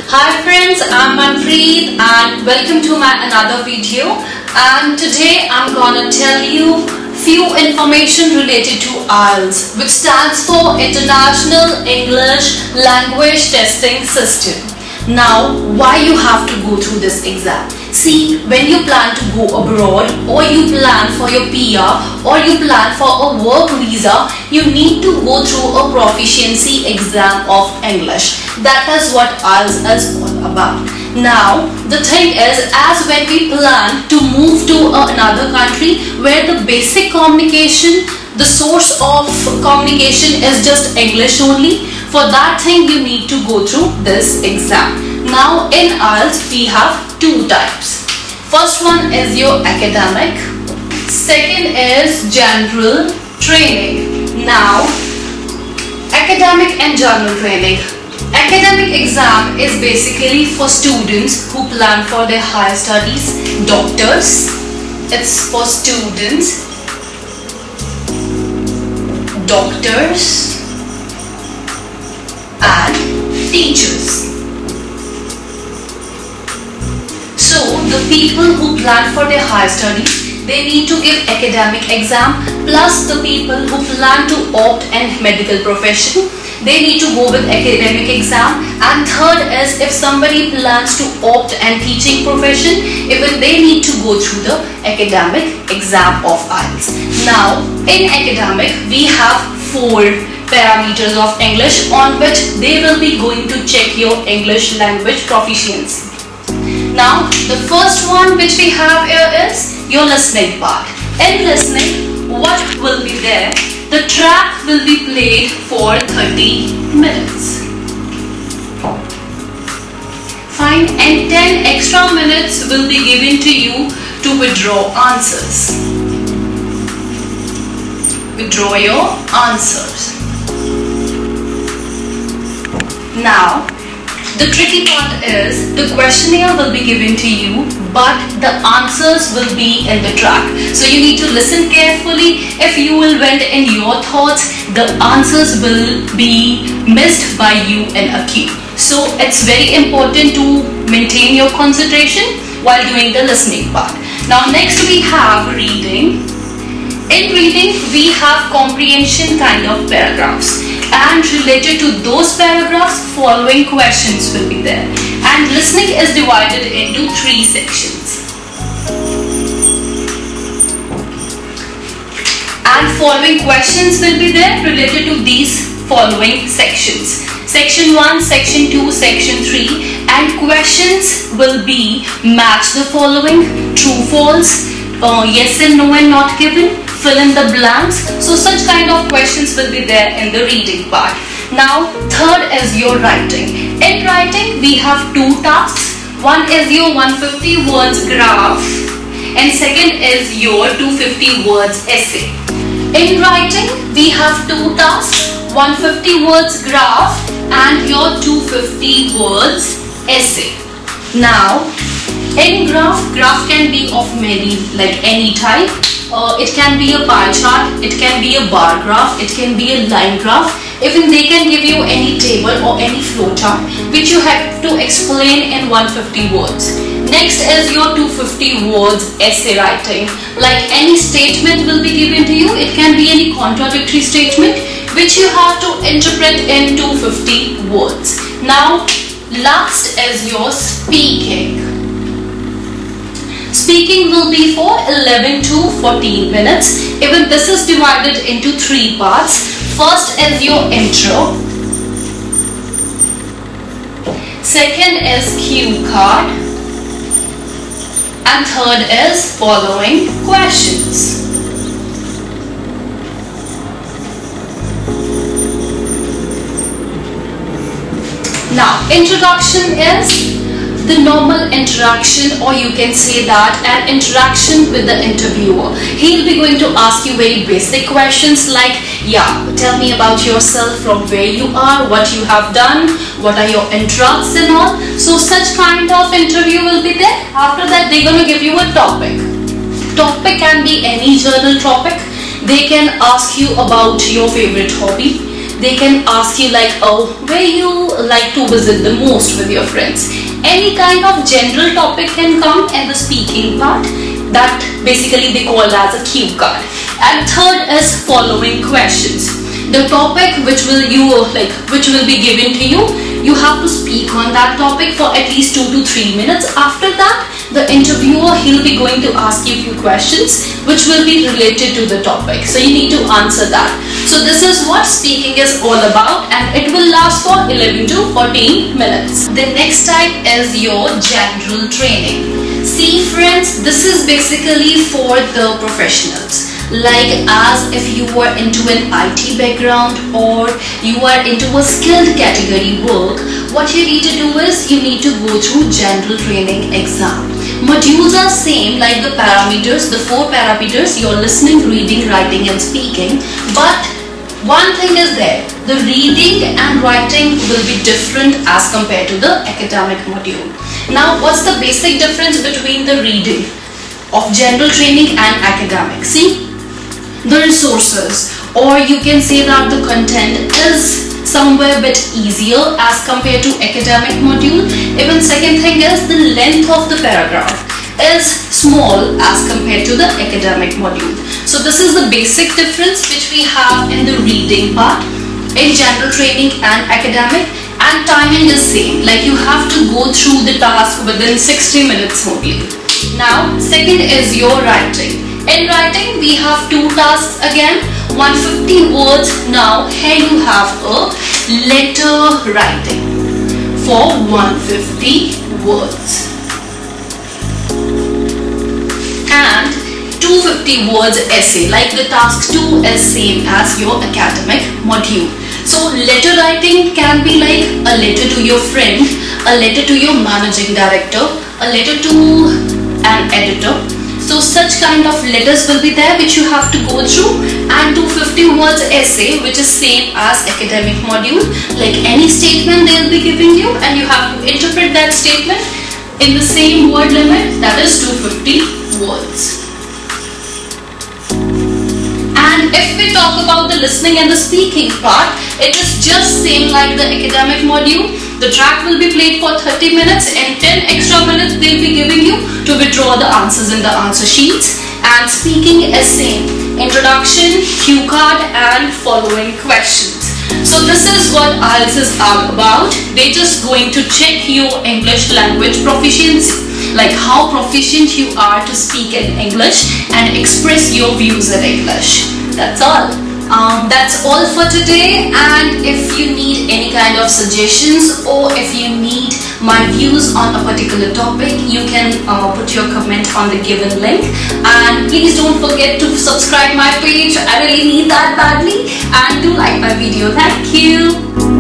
Hi friends, I'm Manpreet and welcome to my another video. And today I'm gonna tell you few information related to IELTS, which stands for International English Language Testing System. Now, why you have to go through this exam? See, when you plan to go abroad, or you plan for your PR, or you plan for a work visa, you need to go through a proficiency exam of English. That is what IELTS is all about. Now, the thing is, as when we plan to move to another country where the basic communication, the source of communication is just English only, for that thing you need to go through this exam. Now, in IELTS, we have two types. First one is your academic, second is general training. Now, academic and general training. Academic exam is basically for students who plan for their higher studies, doctors. It's for students, doctors and teachers. So the people who plan for their higher studies, they need to give academic exam, plus the people who plan to opt in medical profession, they need to go with academic exam. And third is, if somebody plans to opt in teaching profession, even they need to go through the academic exam of IELTS. Now, in academic, we have 4 parameters of English on which they will be going to check your English language proficiency. Now, the first one which we have here is your listening part. In listening, what will be there? The track will be played for 30 minutes. Fine, and 10 extra minutes will be given to you to withdraw answers. Withdraw your answers. Now, the tricky part is the questionnaire will be given to you, but the answers will be in the track. So you need to listen carefully. If you will went in your thoughts, the answers will be missed by you in a queue. So it's very important to maintain your concentration while doing the listening part. Now next we have reading. In reading, we have comprehension kind of paragraphs, and related to those paragraphs, following questions will be there. And listening is divided into 3 sections. And following questions will be there related to these following sections. Section 1, Section 2, Section 3, and questions will be match the following, true, false, yes and no and not given, fill in the blanks. So such kind of questions will be there in the reading part. Now, third is your writing. In writing, we have 2 tasks. One is your 150 words graph, and second is your 250 words essay. In writing, we have 2 tasks, 150 words graph and your 250 words essay. Now, in graph can be of many, like any type. It can be a pie chart, it can be a bar graph, it can be a line graph. Even they can give you any table or any flow chart which you have to explain in 150 words. Next is your 250 words essay writing. Like any statement will be given to you, it can be any contradictory statement which you have to interpret in 250 words. Now, last is your speaking. Speaking will be for 11 to 14 minutes. Even this is divided into 3 parts. First is your intro. Second is cue card. And third is following questions. Now, introduction is the normal interaction, or you can say that an interaction with the interviewer. He'll be going to ask you very basic questions like, yeah, tell me about yourself, from where you are, what you have done, what are your interests and all. So such kind of interview will be there. After that, they're going to give you a topic. Topic can be any general topic. They can ask you about your favorite hobby. They can ask you like, oh, where you like to visit the most with your friends. Any kind of general topic can come in the speaking part. That basically they call as a cue card. And third is following questions. The topic which will be given to you, you have to speak on that topic for at least 2 to 3 minutes. After that, the interviewer, he'll be going to ask you a few questions which will be related to the topic. So you need to answer that. So this is what speaking is all about, and it will last for 11 to 14 minutes. The next type is your general training. See friends, this is basically for the professionals. Like as if you were into an IT background or you are into a skilled category work, what you need to do is you need to go through general training exam. Modules are same like the parameters, the 4 parameters, your listening, reading, writing and speaking. But one thing is there, the reading and writing will be different as compared to the academic module. Now what's the basic difference between the reading of general training and academic? See, the resources, or you can say that the content is somewhere a bit easier as compared to academic module. Even second thing is the length of the paragraph is small as compared to the academic module. So this is the basic difference which we have in the reading part in general training and academic. And timing is same, like you have to go through the task within 60 minutes only. Now second is your writing. In writing, we have 2 tasks again, 150 words. Now here you have a letter writing for 150 words and 250 words essay. Like the task 2 is same as your academic module. So letter writing can be like a letter to your friend, a letter to your managing director, a letter to an editor. So such kind of letters will be there which you have to go through, and 250 words essay which is same as academic module. Like any statement they will be giving you and you have to interpret that statement in the same word limit, that is 250 words. And if we talk about the listening and the speaking part, it is just same like the academic module. The track will be played for 30 minutes and 10 extra minutes they'll be giving you to withdraw the answers in the answer sheets. And speaking is same, introduction, cue card and following questions. So this is what IELTS is all about. They're just going to check your English language proficiency, like how proficient you are to speak in English and express your views in English. That's all. That's all for today, and if you need any kind of suggestions or if you need my views on a particular topic, you can put your comment on the given link. And please don't forget to subscribe my page, I really need that badly, and do like my video. Thank you.